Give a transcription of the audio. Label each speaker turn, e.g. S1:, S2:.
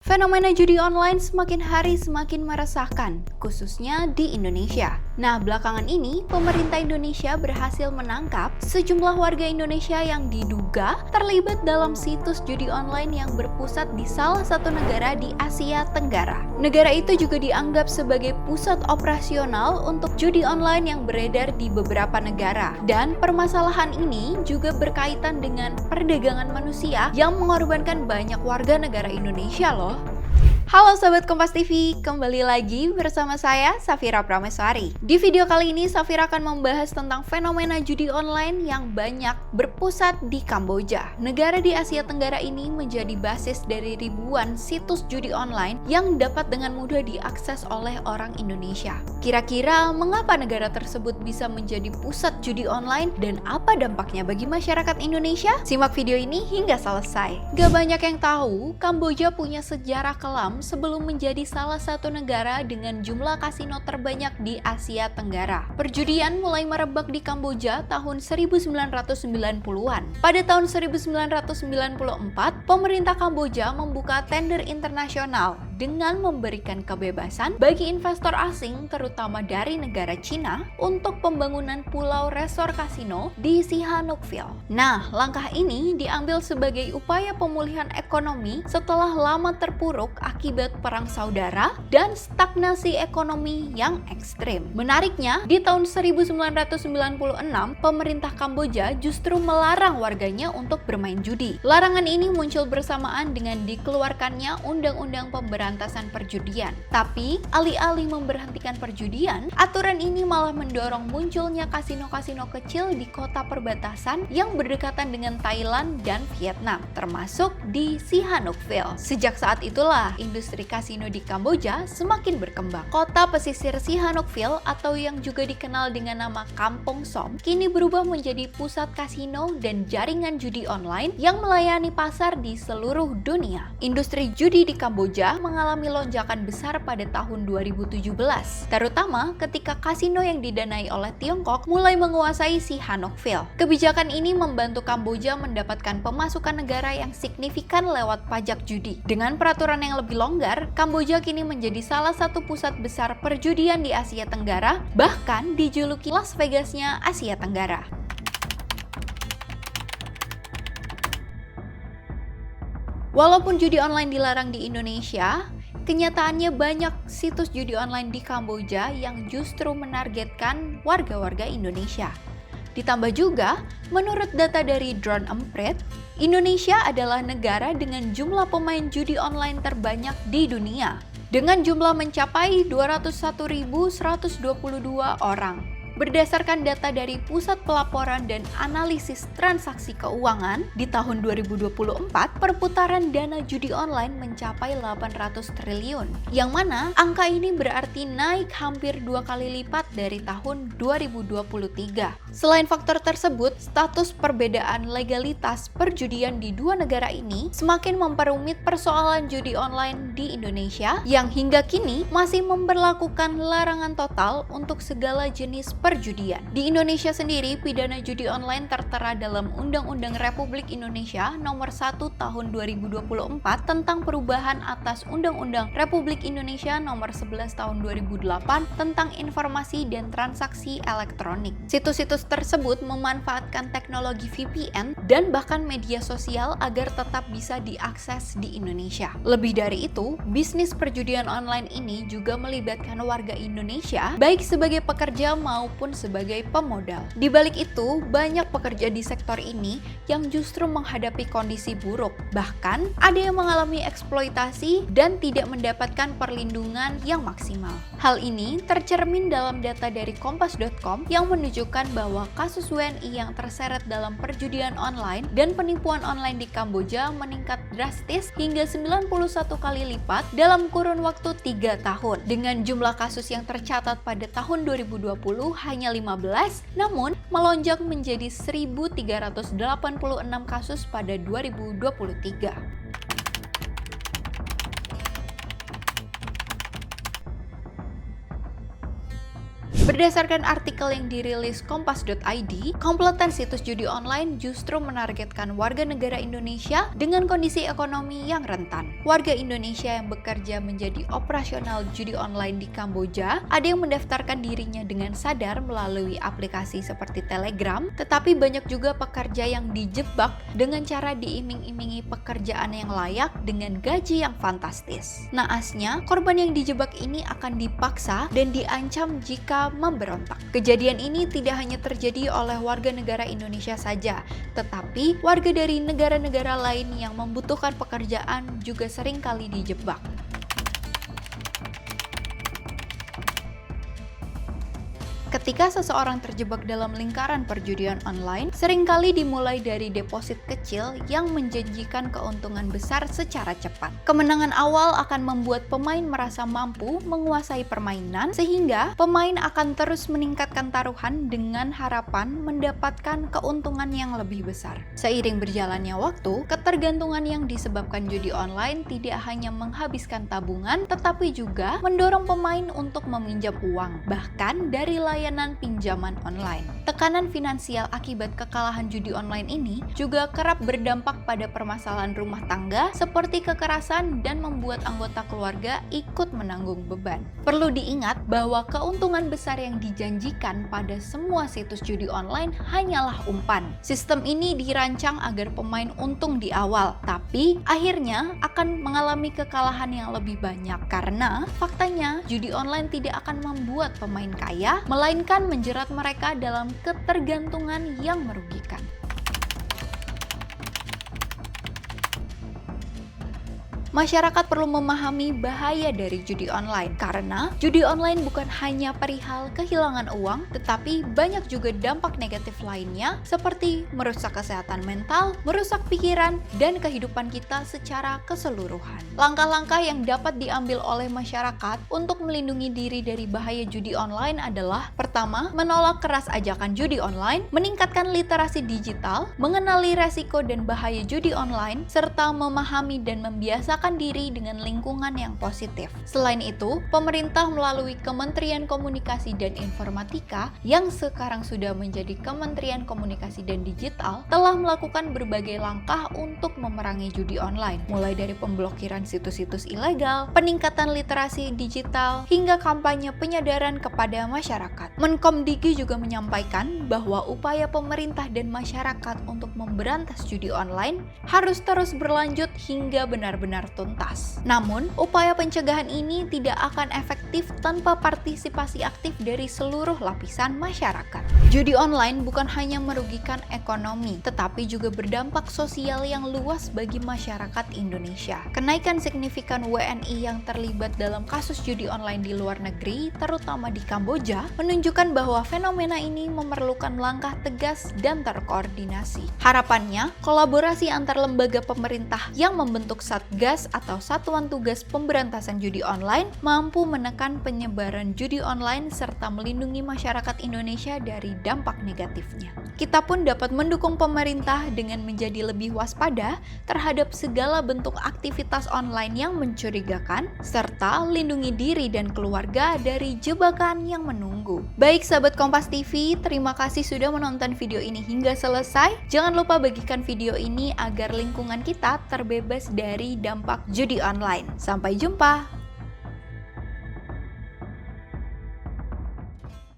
S1: Fenomena judi online semakin hari semakin meresahkan, khususnya di Indonesia. Nah, belakangan ini, pemerintah Indonesia berhasil menangkap sejumlah warga Indonesia yang diduga terlibat dalam situs judi online yang berpusat di salah satu negara di Asia Tenggara. Negara itu juga dianggap sebagai pusat operasional untuk judi online yang beredar di beberapa negara. Dan permasalahan ini juga berkaitan dengan perdagangan manusia yang mengorbankan banyak warga negara Indonesia loh. Halo Sobat Kompas TV, kembali lagi bersama saya, Safira Prameswari. Di video kali ini, Safira akan membahas tentang fenomena judi online yang banyak berpusat di Kamboja. Negara di Asia Tenggara ini menjadi basis dari ribuan situs judi online yang dapat dengan mudah diakses oleh orang Indonesia. Kira-kira mengapa negara tersebut bisa menjadi pusat judi online dan apa dampaknya bagi masyarakat Indonesia? Simak video ini hingga selesai. Gak banyak yang tahu, Kamboja punya sejarah kelam sebelum menjadi salah satu negara dengan jumlah kasino terbanyak di Asia Tenggara. Perjudian mulai merebak di Kamboja tahun 1990-an. Pada tahun 1994, pemerintah Kamboja membuka tender internasional dengan memberikan kebebasan bagi investor asing terutama dari negara Cina untuk pembangunan pulau resor kasino di Sihanoukville. Nah, langkah ini diambil sebagai upaya pemulihan ekonomi setelah lama terpuruk akibat perang saudara dan stagnasi ekonomi yang ekstrim. Menariknya, di tahun 1996, pemerintah Kamboja justru melarang warganya untuk bermain judi. Larangan ini muncul bersamaan dengan dikeluarkannya Undang-Undang Pemberantasan Perjudian. Tapi, alih-alih memberhentikan perjudian, aturan ini malah mendorong munculnya kasino-kasino kecil di kota perbatasan yang berdekatan dengan Thailand dan Vietnam, termasuk di Sihanoukville. Sejak saat itulah, industri kasino di Kamboja semakin berkembang. Kota pesisir Sihanoukville atau yang juga dikenal dengan nama Kampong Som kini berubah menjadi pusat kasino dan jaringan judi online yang melayani pasar di seluruh dunia. Industri judi di Kamboja mengalami lonjakan besar pada tahun 2017, terutama ketika kasino yang didanai oleh Tiongkok mulai menguasai Sihanoukville. Kebijakan ini membantu Kamboja mendapatkan pemasukan negara yang signifikan lewat pajak judi. Dengan peraturan yang lebih longgar, Kamboja kini menjadi salah satu pusat besar perjudian di Asia Tenggara, bahkan dijuluki Las Vegasnya Asia Tenggara. Walaupun judi online dilarang di Indonesia, kenyataannya banyak situs judi online di Kamboja yang justru menargetkan warga-warga Indonesia. Ditambah juga, menurut data dari Drone Emprit, Indonesia adalah negara dengan jumlah pemain judi online terbanyak di dunia, dengan jumlah mencapai 201.122 orang. Berdasarkan data dari Pusat Pelaporan dan Analisis Transaksi Keuangan, di tahun 2024, perputaran dana judi online mencapai 800 triliun, yang mana angka ini berarti naik hampir 2 kali lipat dari tahun 2023. Selain faktor tersebut, status perbedaan legalitas perjudian di dua negara ini semakin memperumit persoalan judi online di Indonesia, yang hingga kini masih memberlakukan larangan total untuk segala jenis perjudian. Di Indonesia sendiri, pidana judi online tertera dalam Undang-Undang Republik Indonesia Nomor 1 Tahun 2024 tentang perubahan atas Undang-Undang Republik Indonesia Nomor 11 Tahun 2008 tentang informasi dan transaksi elektronik. Situs-situs tersebut memanfaatkan teknologi VPN dan bahkan media sosial agar tetap bisa diakses di Indonesia. Lebih dari itu, bisnis perjudian online ini juga melibatkan warga Indonesia, baik sebagai pekerja maupun sebagai pemodal. Di balik itu, banyak pekerja di sektor ini yang justru menghadapi kondisi buruk. Bahkan, ada yang mengalami eksploitasi dan tidak mendapatkan perlindungan yang maksimal. Hal ini tercermin dalam data dari Kompas.com yang menunjukkan bahwa kasus WNI yang terseret dalam perjudian online dan penipuan online di Kamboja meningkat drastis hingga 91 kali lipat dalam kurun waktu 3 tahun. Dengan jumlah kasus yang tercatat pada tahun 2020 hanya 15, namun melonjak menjadi 1.386 kasus pada 2023. Berdasarkan artikel yang dirilis kompas.id, komplotan situs judi online justru menargetkan warga negara Indonesia dengan kondisi ekonomi yang rentan. Warga Indonesia yang bekerja menjadi operasional judi online di Kamboja, ada yang mendaftarkan dirinya dengan sadar melalui aplikasi seperti Telegram, tetapi banyak juga pekerja yang dijebak dengan cara diiming-imingi pekerjaan yang layak dengan gaji yang fantastis. Naasnya, korban yang dijebak ini akan dipaksa dan diancam jika memberontak. Kejadian ini tidak hanya terjadi oleh warga negara Indonesia saja, tetapi warga dari negara-negara lain yang membutuhkan pekerjaan juga sering kali dijebak. Ketika seseorang terjebak dalam lingkaran perjudian online, seringkali dimulai dari deposit kecil yang menjanjikan keuntungan besar secara cepat. Kemenangan awal akan membuat pemain merasa mampu menguasai permainan, sehingga pemain akan terus meningkatkan taruhan dengan harapan mendapatkan keuntungan yang lebih besar. Seiring berjalannya waktu, ketergantungan yang disebabkan judi online tidak hanya menghabiskan tabungan, tetapi juga mendorong pemain untuk meminjam uang, bahkan dari layanan pinjaman online. Tekanan finansial akibat kekalahan judi online ini juga kerap berdampak pada permasalahan rumah tangga seperti kekerasan dan membuat anggota keluarga ikut menanggung beban. Perlu diingat bahwa keuntungan besar yang dijanjikan pada semua situs judi online hanyalah umpan. Sistem ini dirancang agar pemain untung di awal, tapi akhirnya akan mengalami kekalahan yang lebih banyak karena faktanya judi online tidak akan membuat pemain kaya, melainkan menjerat mereka dalam ketergantungan yang merugikan. Masyarakat perlu memahami bahaya dari judi online karena judi online bukan hanya perihal kehilangan uang, tetapi banyak juga dampak negatif lainnya seperti merusak kesehatan mental, merusak pikiran, dan kehidupan kita secara keseluruhan. Langkah-langkah yang dapat diambil oleh masyarakat untuk melindungi diri dari bahaya judi online adalah: pertama, menolak keras ajakan judi online, meningkatkan literasi digital, mengenali resiko dan bahaya judi online, serta memahami dan membiasakan diri dengan lingkungan yang positif. Selain itu, pemerintah melalui Kementerian Komunikasi dan Informatika yang sekarang sudah menjadi Kementerian Komunikasi dan Digital telah melakukan berbagai langkah untuk memerangi judi online, mulai dari pemblokiran situs-situs ilegal, peningkatan literasi digital, hingga kampanye penyadaran kepada masyarakat. Menkomdigi juga menyampaikan bahwa upaya pemerintah dan masyarakat untuk memberantas judi online harus terus berlanjut hingga benar-benar tuntas. Namun, upaya pencegahan ini tidak akan efektif tanpa partisipasi aktif dari seluruh lapisan masyarakat. Judi online bukan hanya merugikan ekonomi, tetapi juga berdampak sosial yang luas bagi masyarakat Indonesia. Kenaikan signifikan WNI yang terlibat dalam kasus judi online di luar negeri, terutama di Kamboja, menunjukkan bahwa fenomena ini memerlukan langkah tegas dan terkoordinasi. Harapannya, kolaborasi antar lembaga pemerintah yang membentuk Satgas atau Satuan Tugas Pemberantasan Judi Online mampu menekan penyebaran judi online serta melindungi masyarakat Indonesia dari dampak negatifnya. Kita pun dapat mendukung pemerintah dengan menjadi lebih waspada terhadap segala bentuk aktivitas online yang mencurigakan, serta lindungi diri dan keluarga dari jebakan yang menunggu. Baik sahabat Kompas TV, terima kasih sudah menonton video ini hingga selesai. Jangan lupa bagikan video ini agar lingkungan kita terbebas dari dampak judi online. Sampai jumpa!